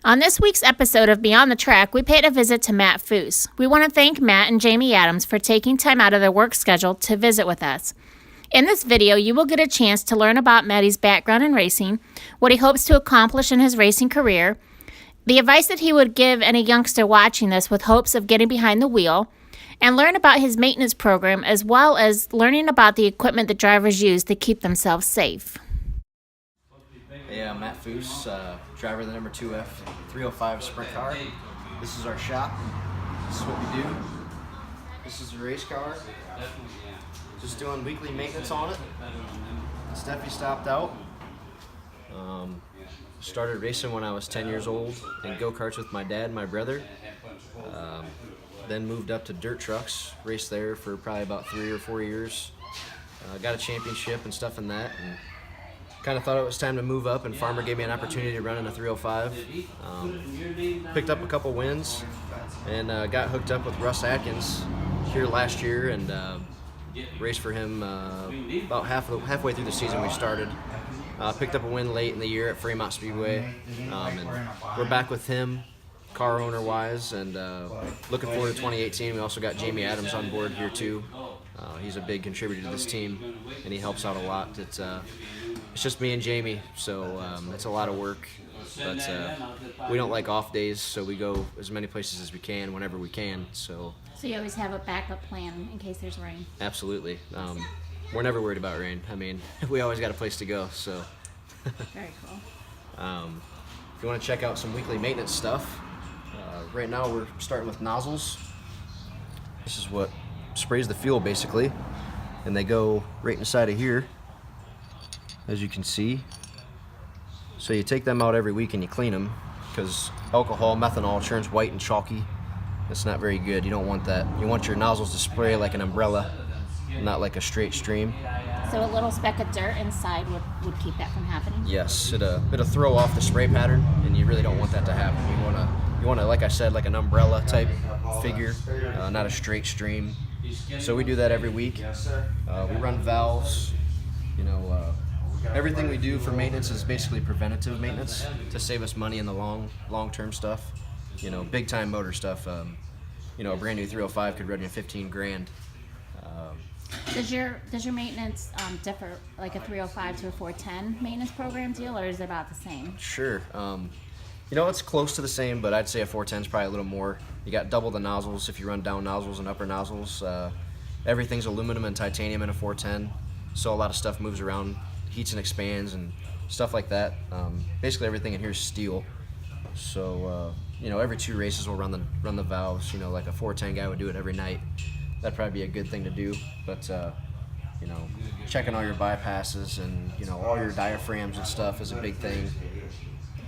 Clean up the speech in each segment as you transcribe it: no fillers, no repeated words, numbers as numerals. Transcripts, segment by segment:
On this week's episode of Beyond the Track, we paid a visit to Matt Foos. We want to thank Matt and Jamie Adams for taking time out of their work schedule to visit with us. In this video, you will get a chance to learn about Matty's background in racing, what he hopes to accomplish in his racing career, the advice that he would give any youngster watching this with hopes of getting behind the wheel, and learn about his maintenance program as well as learning about the equipment that drivers use to keep themselves safe. Hey, I'm Matt Foos, driver of the number 2F 305 sprint car. This is our shop. This is what we do. This is the race car. Just doing weekly maintenance on it. Steffi stopped out. Started racing when I was 10 years old in go-karts with my dad and my brother. Then moved up to dirt trucks, raced there for probably about 3 or 4 years. Got a championship and stuff in that. And kind of thought it was time to move up, and Farmer gave me an opportunity to run in a 305. Picked up a couple wins and got hooked up with Russ Atkins here last year and raced for him about halfway through the season we started. Picked up a win late in the year at Fremont Speedway, and we're back with him, car owner-wise, and looking forward to 2018. We also got Jamie Adams on board here too. He's a big contributor to this team, and he helps out a lot. It's just me and Jamie, so it's a lot of work, but we don't like off days, so we go as many places as we can whenever we can. So you always have a backup plan in case there's rain? Absolutely. We're never worried about rain. I mean, we always got a place to go, so. Very cool. If you want to check out some weekly maintenance stuff, right now we're starting with nozzles. This is what sprays the fuel basically, and they go right inside of here, as you can see. So you take them out every week and you clean them, because alcohol, methanol turns white and chalky. That's not very good. You don't want that. You want your nozzles to spray like an umbrella, not like a straight stream. So a little speck of dirt inside would keep that from happening? Yes, it'll throw off the spray pattern, and you really don't want that to happen. You want to, like I said, like an umbrella type figure, not a straight stream. So we do that every week. We run valves. Everything we do for maintenance is basically preventative maintenance to save us money in the long-term stuff. Big time motor stuff. A brand new 305 could run you 15 grand. Does your maintenance differ, like a 305 to a 410 maintenance program deal, or is it about the same? Sure. It's close to the same, but I'd say a 410 is probably a little more. You got double the nozzles if you run down nozzles and upper nozzles. Everything's aluminum and titanium in a 410, so a lot of stuff moves around, heats and expands and stuff like that. Basically everything in here is steel. So every 2 races we'll run the valves. Like a 410 guy would do it every night. That'd probably be a good thing to do, but checking all your bypasses and all your diaphragms and stuff is a big thing.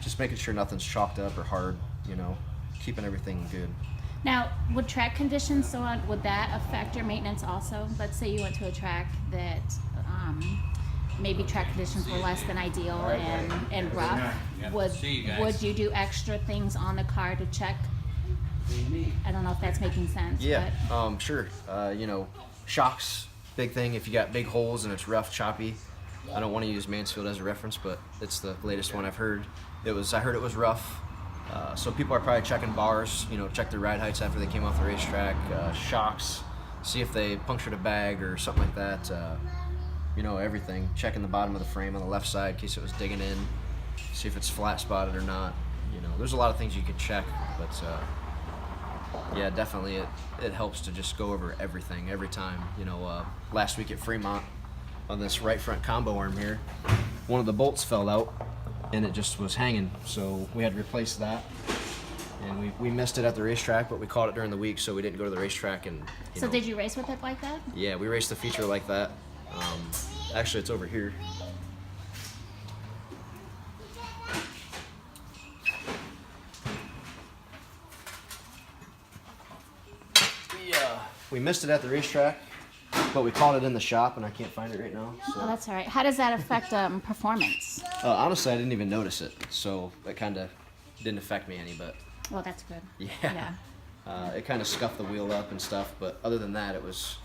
Just making sure nothing's chalked up or hard, keeping everything good. Now, would track conditions so on, would that affect your maintenance also? Let's say you went to a track that maybe track conditions were less than ideal and rough. Would you do extra things on the car to check? I don't know if that's making sense. Yeah, but. Sure. Shocks, big thing. If you got big holes and it's rough, choppy. I don't want to use Mansfield as a reference, but it's the latest one I've heard. I heard it was rough. So people are probably checking bars, check their ride heights after they came off the racetrack, shocks, see if they punctured a bag or something like that. Everything. Checking the bottom of the frame on the left side in case it was digging in, see if it's flat spotted or not. There's a lot of things you could check, but yeah, definitely it helps to just go over everything every time. Last week at Fremont on this right front combo arm here, one of the bolts fell out and it just was hanging, so we had to replace that. And we missed it at the racetrack, but we caught it during the week, so we didn't go to the racetrack. And so did you race with it like that? Yeah, we raced the feature like that. Actually, it's over here. We missed it at the racetrack, but we caught it in the shop, and I can't find it right now. So. Oh, that's all right. How does that affect performance? Honestly, I didn't even notice it, so it kind of didn't affect me any, but... Well, that's good. Yeah. It kind of scuffed the wheel up and stuff, but other than that, it was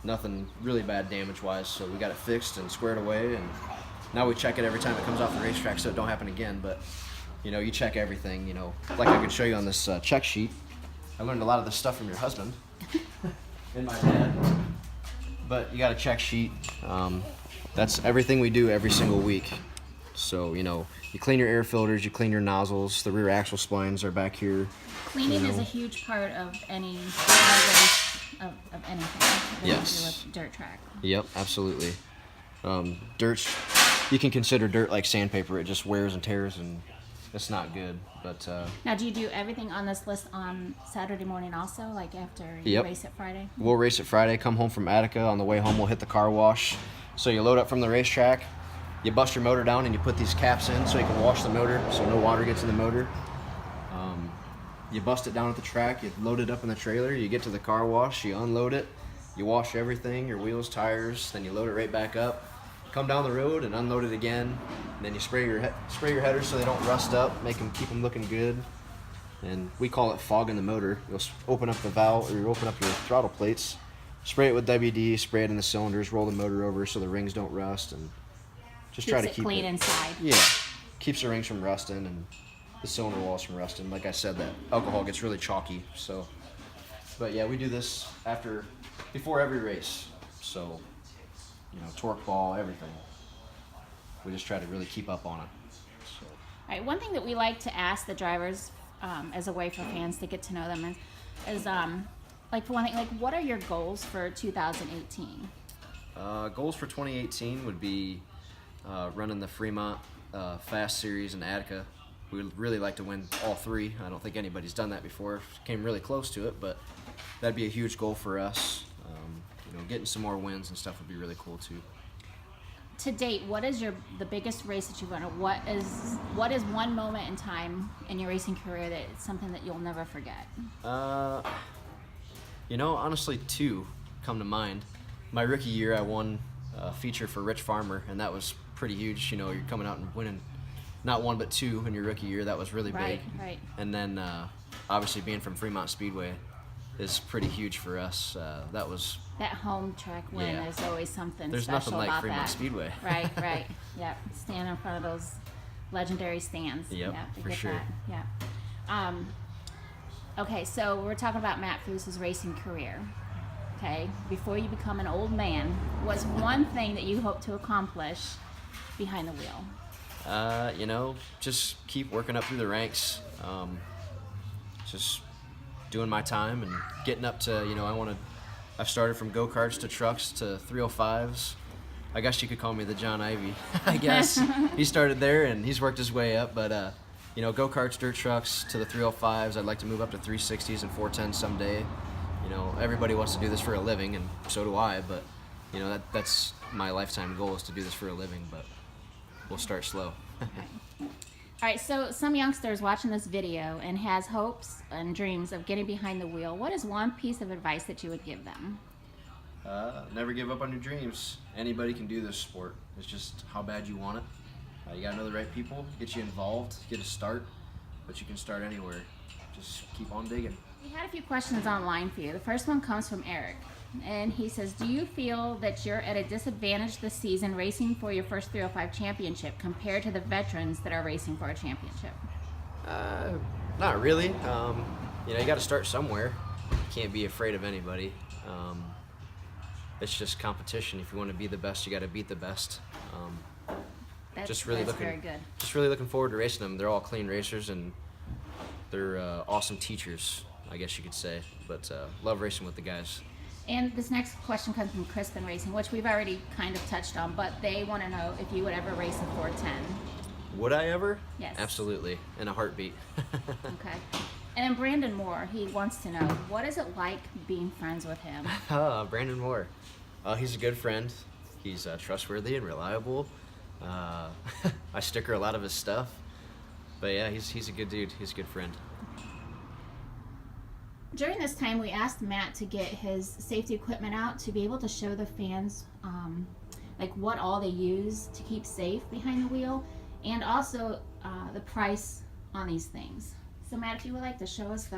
nothing really bad damage-wise, so we got it fixed and squared away, and now we check it every time it comes off the racetrack so it don't happen again, but You know, you check everything, you know. Like I could show you on this check sheet. I learned a lot of this stuff from your husband and my dad. But you got a check sheet. That's everything we do every single week. So, you know, you clean your air filters, you clean your nozzles, the rear axle splines are back here. Cleaning is a huge part of any race of anything that you do with dirt track. Yep, absolutely. Dirt, you can consider dirt like sandpaper. It just wears and tears, and it's not good. But now, do you do everything on this list on Saturday morning also, like after you race it Friday? We'll race it Friday, come home from Attica. On the way home, we'll hit the car wash. So you load up from the racetrack, you bust your motor down, and you put these caps in so you can wash the motor so no water gets in the motor. You bust it down at the track, you load it up in the trailer, you get to the car wash, you unload it, you wash everything, your wheels, tires, then you load it right back up, come down the road and unload it again, and then you spray your headers so they don't rust up, keep them looking good. And we call it fogging the motor. You'll open up the valve, or you open up your throttle plates, spray it with WD, spray it in the cylinders, roll the motor over so the rings don't rust, and just try to keep it clean inside. Yeah, keeps the rings from rusting and the cylinder walls from rusting. Like I said, that alcohol gets really chalky. So, but yeah, we do this before every race. So, you know, torque ball, everything. We just try to really keep up on it. So. All right, one thing that we like to ask the drivers as a way for fans to get to know them is like for one thing, like what are your goals for 2018? Goals for 2018 would be running the Fremont Fast Series in Attica. We would really like to win all three. I don't think anybody's done that before. Came really close to it, but that'd be a huge goal for us. You know, getting some more wins and stuff would be really cool too. To date, what is the biggest race that you've won? What is one moment in time in your racing career that it's something that you'll never forget? You know, honestly, two come to mind. My rookie year, I won a feature for Rich Farmer, and that was pretty huge. You know, you're coming out and winning not one but two in your rookie year. That was really big. Right. And then obviously being from Fremont Speedway is pretty huge for us. That home track win is always something There's special nothing like about Fremont that. Speedway. Right. Yep. Stand in front of those legendary stands. Yep, for sure. That. Yeah. Okay, so we're talking about Matt Foos' racing career. Okay, before you become an old man, what's one thing that you hope to accomplish behind the wheel? You know, just keep working up through the ranks. Just doing my time and getting up to, you know, I've started from go-karts to trucks to 305s. I guess you could call me the John Ivy, I guess. He started there and he's worked his way up, but you know, go-karts, dirt trucks to the 305s. I'd like to move up to 360s and 410s someday. You know, everybody wants to do this for a living, and so do I, but you know, that's my lifetime goal, is to do this for a living, but we'll start slow. All right, so some youngsters watching this video and has hopes and dreams of getting behind the wheel. What is one piece of advice that you would give them? Never give up on your dreams. Anybody can do this sport. It's just how bad you want it. You gotta know the right people, get you involved, get a start, but you can start anywhere. Just keep on digging. We had a few questions online for you. The first one comes from Eric, and he says, do you feel that you're at a disadvantage this season racing for your first 305 championship compared to the veterans that are racing for a championship? Not really. You know, you gotta start somewhere. You can't be afraid of anybody. It's just competition. If you want to be the best, you gotta beat the best. That's very good. Just really looking forward to racing them. They're all clean racers and they're awesome teachers, I guess you could say. But love racing with the guys. And this next question comes from Crispin Racing, which we've already kind of touched on, but they want to know if you would ever race a 410. Would I ever? Yes. Absolutely, in a heartbeat. Okay. And then Brandon Moore, he wants to know, what is it like being friends with him? Brandon Moore. He's a good friend. He's trustworthy and reliable. I sticker a lot of his stuff. But yeah, he's a good dude. He's a good friend. During this time, we asked Matt to get his safety equipment out to be able to show the fans like what all they use to keep safe behind the wheel, and also the price on these things. So Matt, if you would like to show us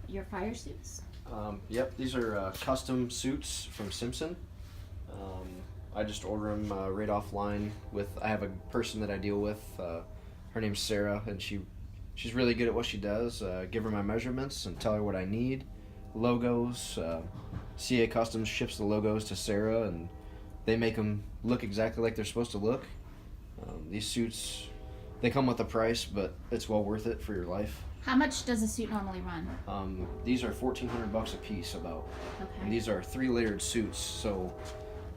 your fire suits. Yep, these are custom suits from Simpson. I just order them right offline. I have a person that I deal with. Her Her name's Sarah, and she's really good at what she does. Give her my measurements and tell her what I need. Logos. CA Customs ships the logos to Sarah, and they make them look exactly like they're supposed to look. These suits, they come with a price, but it's well worth it for your life. How much does a suit normally run? These are $1,400 a piece, about. Okay. And these are 3-layered suits, so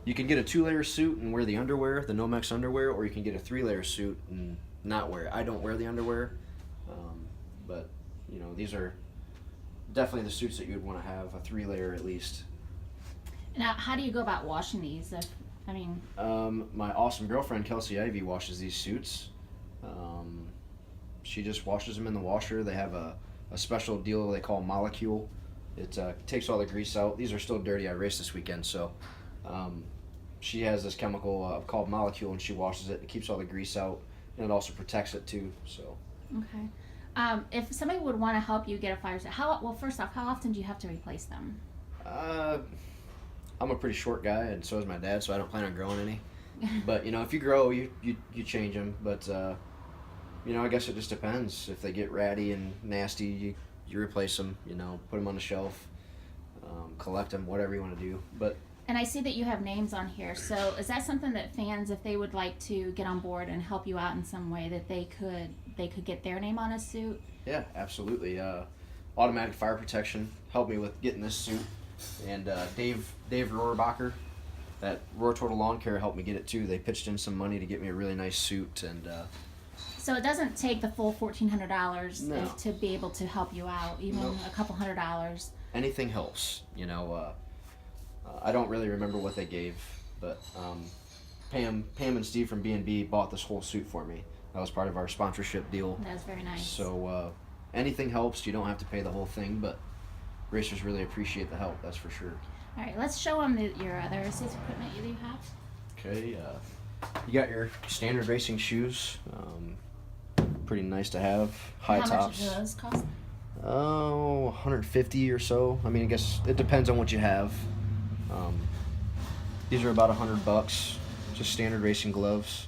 you can get a 2-layer suit and wear the underwear, the Nomex underwear, or you can get a 3-layer suit and not wear it. I don't wear the underwear, but you know, these are definitely the suits that you would want to have, a 3-layer at least. Now, how do you go about washing these? My awesome girlfriend Kelsey Ivy washes these suits. She just washes them in the washer. They have a special deal they call Molecule. It takes all the grease out. These are still dirty. I raced this weekend, so she has this chemical called Molecule, and she washes it. It keeps all the grease out, and it also protects it too. So. Okay. If somebody would want to help you get a fire suit, first off, how often do you have to replace them? I'm a pretty short guy, and so is my dad, so I don't plan on growing any. But you know, if you grow, you change them. But you know, I guess it just depends. If they get ratty and nasty, you replace them. You know, put them on the shelf, collect them, whatever you want to do. But. And I see that you have names on here. So is that something that fans, if they would like to get on board and help you out in some way, that they could get their name on a suit? Yeah, absolutely. Automatic Fire Protection helped me with getting this suit, and Dave Rohrbacher at Rohr Total Lawn Care helped me get it too. They pitched in some money to get me a really nice suit, and. So it doesn't take the full $1,400 No. to be able to help you out, even Nope. a couple $100. Anything helps, you know. I don't really remember what they gave, but Pam and Steve from B&B bought this whole suit for me. That was part of our sponsorship deal. That was very nice. So anything helps. You don't have to pay the whole thing, but racers really appreciate the help, that's for sure. All right, let's show them your other safe equipment you have. Okay, you got your standard racing shoes. Pretty nice to have. High How tops. much do those cost? Oh, 150 or so. I mean, I guess it depends on what you have. These are about $100, just standard racing gloves.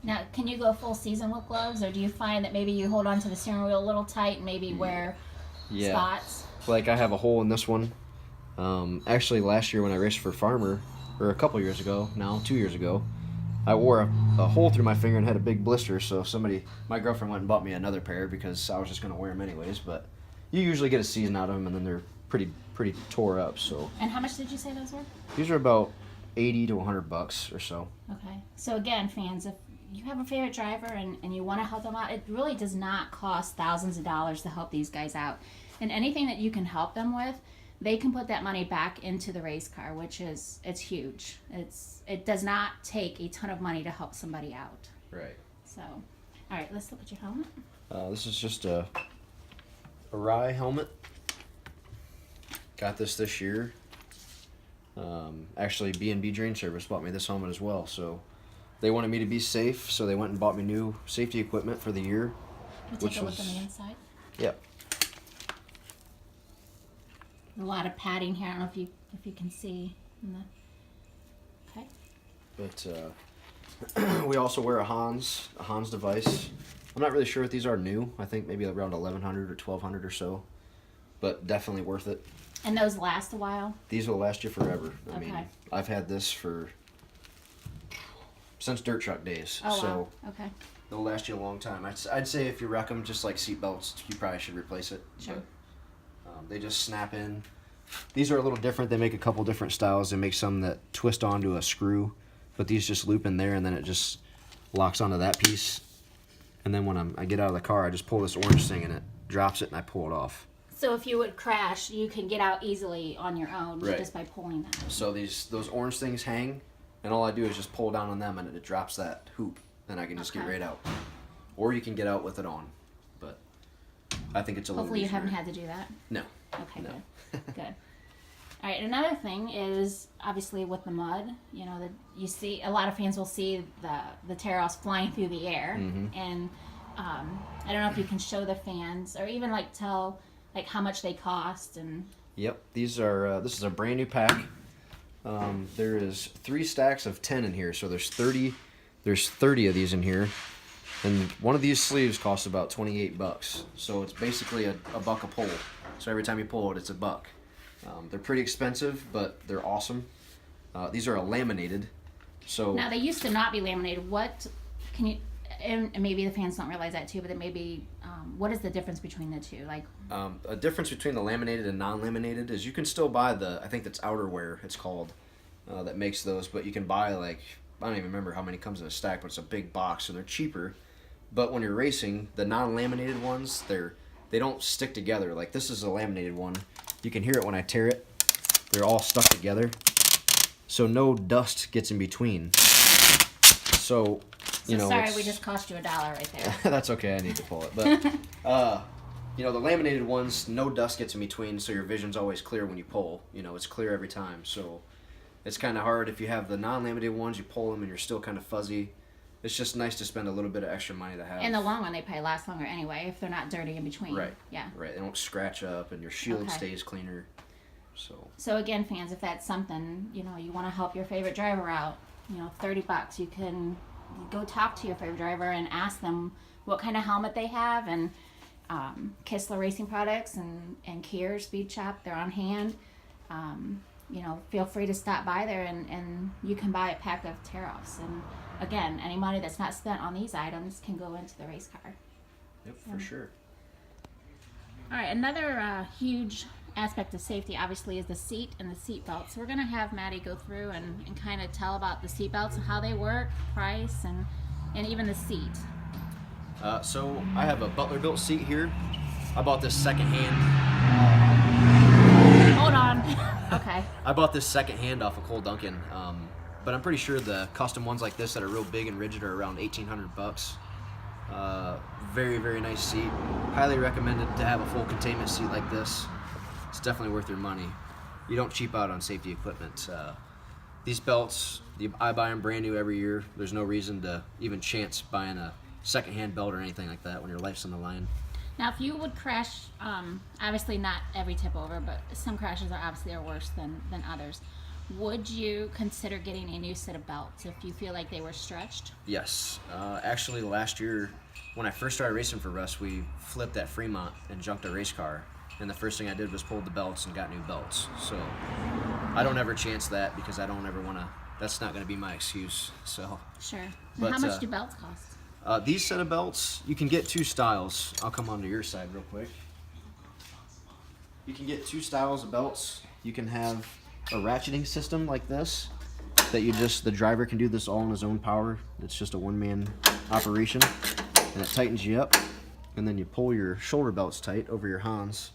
Now, can you go full season with gloves, or do you find that maybe you hold on to the steering wheel a little tight and maybe wear spots? Like I have a hole in this one. Actually, last year when I raced for Farmer, or a couple years ago now, 2 years ago, I wore a hole through my finger and had a big blister, so my girlfriend went and bought me another pair because I was just going to wear them anyways, but you usually get a season out of them, and then they're pretty tore up. So. And how much did you say those were? These are about $80 to $100 or so. Okay. So again, fans, if you have a favorite driver and you want to help them out, it really does not cost thousands of dollars to help these guys out. And anything that you can help them with, they can put that money back into the race car, it's huge. It does not take a ton of money to help somebody out. Right. So, all right, let's look at your helmet. This is just a Rye helmet. Got this year. Actually, B&B Drain Service bought me this helmet as well, so they wanted me to be safe, so they went and bought me new safety equipment for the year. We'll take a look on the inside. Yep. A lot of padding here. I don't know if you can see. Okay. But we also wear a Hans device. I'm not really sure what these are new. I think maybe around 1,100 or 1,200 or so, but definitely worth it. And those last a while? These will last you forever. I Okay. mean, I've had this since dirt truck days. Oh, so wow. Okay. they'll last you a long time. I'd say if you wreck them, just like seat belts, you probably should replace it. Sure. But, they just snap in. These are a little different. They make a couple different styles. They make some that twist onto a screw, but these just loop in there, and then it just locks onto that piece. And then when I get out of the car, I just pull this orange thing, and it drops it, and I pull it off. So if you would crash, you can get out easily on your own Right. just by pulling that. So those orange things hang, and all I do is just pull down on them, and it drops that hoop, and I can just get Okay. right out. Or you can get out with it on, but I think it's a little Hopefully you easier. haven't had to do that. No. Okay, No. good. Good. All right, another thing is obviously with the mud, you know, that you see a lot of fans will see the tear-offs flying through the air, and I don't know if you can show the fans or even like tell like how much they cost and. Yep, these are. This is a brand new pack. There is 3 stacks of 10 in here, so there's 30. There's 30 of these in here. And one of these sleeves costs about $28. So it's basically a buck a pull. So every time you pull it, it's a buck. They're pretty expensive, but they're awesome. These are laminated. So now they used to not be laminated. What can you? And maybe the fans don't realize that too, but maybe what is the difference between the two? Like a difference between the laminated and non-laminated is you can still buy I think that's outerwear. It's called that makes those, but you can buy like I don't even remember how many comes in a stack, but it's a big box, and they're cheaper. But when you're racing, the non-laminated ones, they don't stick together. Like this is a laminated one. You can hear it when I tear it. They're all stuck together, so no dust gets in between. So sorry, we just cost you $1 right there. That's okay. I need to pull it, but the laminated ones, no dust gets in between, so your vision's always clear when you pull. It's clear every time. So it's kind of hard if you have the non-laminated ones. You pull them and you're still kind of fuzzy. It's just nice to spend a little bit of extra money to have. And the long one, they probably last longer anyway if they're not dirty in between. Right. Yeah. Right. They don't scratch up, and your shield stays cleaner. So again, fans, if that's something you want to help your favorite driver out, $30, you can go talk to your favorite driver and ask them what kind of helmet they have, and Kistler Racing Products and Kier Speed Shop, they're on hand. Feel free to stop by there and you can buy a pack of tear-offs. And again, any money that's not spent on these items can go into the race car. Yep, for sure. All right, another huge aspect of safety obviously is the seat and the seat belt. So we're going to have Maddie go through and kind of tell about the seat belts and how they work, price, and even the seat. So I have a Butler built seat here. I bought this secondhand. Hold on. Okay. I bought this secondhand off of Cole Duncan, but I'm pretty sure the custom ones like this that are real big and rigid are around $1,800. Very, very nice seat. Highly recommended to have a full containment seat like this. It's definitely worth your money. You don't cheap out on safety equipment. These belts, I buy them brand new every year. There's no reason to even chance buying a secondhand belt or anything like that when your life's on the line. Now, if you would crash, obviously not every tip over, but some crashes are worse than others. Would you consider getting a new set of belts if you feel like they were stretched? Yes. Actually, last year, when I first started racing for Russ, we flipped at Fremont and junked a race car. And the first thing I did was pulled the belts and got new belts. So I don't ever chance that because I don't ever want to. That's not going to be my excuse. So sure. But, and how much do belts cost? These set of belts, you can get two styles. I'll come onto your side real quick. You can get two styles of belts. You can have a ratcheting system like this that the driver can do this all on his own power. It's just a one-man operation, and it tightens you up. And then you pull your shoulder belts tight over your Hans,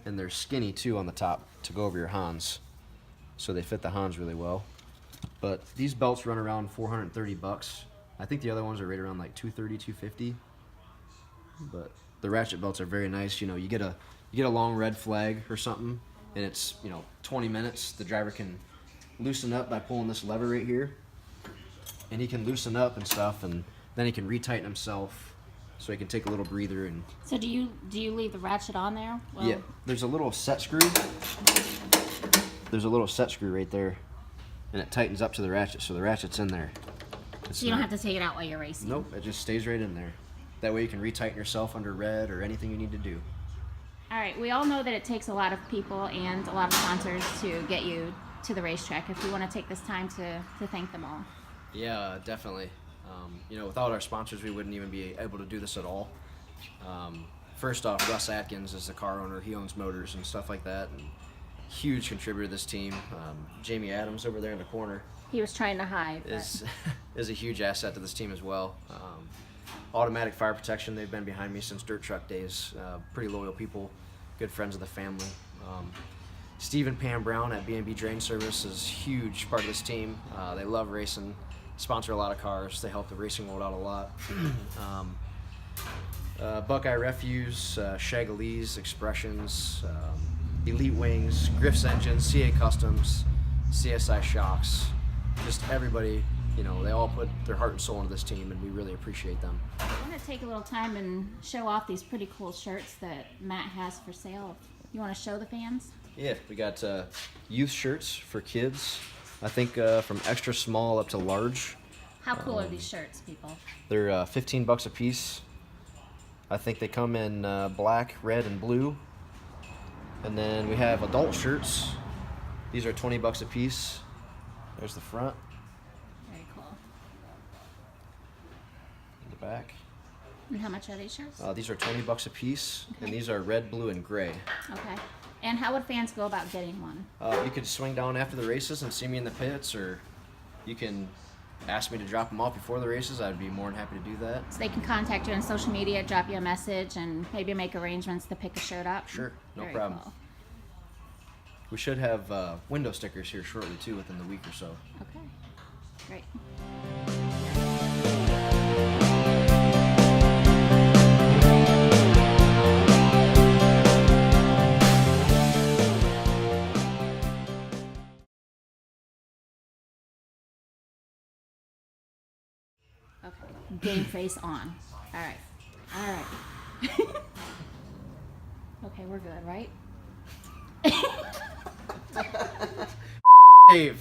and they're skinny too on the top to go over your Hans, so they fit the Hans really well. But these belts run around $430. I think the other ones are right around like $230, $250. But the ratchet belts are very nice. You get a long red flag or something, and it's 20 minutes. The driver can loosen up by pulling this lever right here, and he can loosen up and stuff, and then he can retighten himself. So he can take a little breather and. So do you leave the ratchet on there? Well, yeah, there's a little set screw. There's a little set screw right there, and it tightens up to the ratchet, so the ratchet's in there. So you don't have to take it out while you're racing. Nope, it just stays right in there. That way you can retighten yourself under red or anything you need to do. All right, we all know that it takes a lot of people and a lot of sponsors to get you to the racetrack. If you want to take this time to thank them all. Yeah, definitely. Without our sponsors, we wouldn't even be able to do this at all. First off, Russ Atkins is the car owner. He owns motors and stuff like that, and huge contributor to this team. Jamie Adams over there in the corner. He was trying to hide. Is a huge asset to this team as well. Automatic fire protection, they've been behind me since dirt truck days. Pretty loyal people, good friends of the family. Steve and Pam Brown at B&B Drain Service is a huge part of this team. They love racing, sponsor a lot of cars. They help the racing world out a lot. Buckeye Refuse, Shagalese, Expressions, Elite Wings, Griff's Engines, CA Customs, CSI Shocks. Just everybody, they all put their heart and soul into this team, and we really appreciate them. I want to take a little time and show off these pretty cool shirts that Matt has for sale. You want to show the fans? Yeah, we got youth shirts for kids. I think from extra small up to large. How cool are these shirts, people? They're $15 a piece. I think they come in black, red, and blue. And then we have adult shirts. These are $20 a piece. There's the front. Very cool. And the back. And how much are these shirts? These are $20 a piece, Okay. and these are red, blue, and gray. Okay. And how would fans go about getting one? You could swing down after the races and see me in the pits, or you can ask me to drop them off before the races. I'd be more than happy to do that. So they can contact you on social media, drop you a message, and maybe make arrangements to pick a shirt up? Sure, no Very problem. Cool. We should have window stickers here shortly too, within the week or so. Okay. Great. Okay. Game face on. All right. All right. Okay, we're good, right? Dave.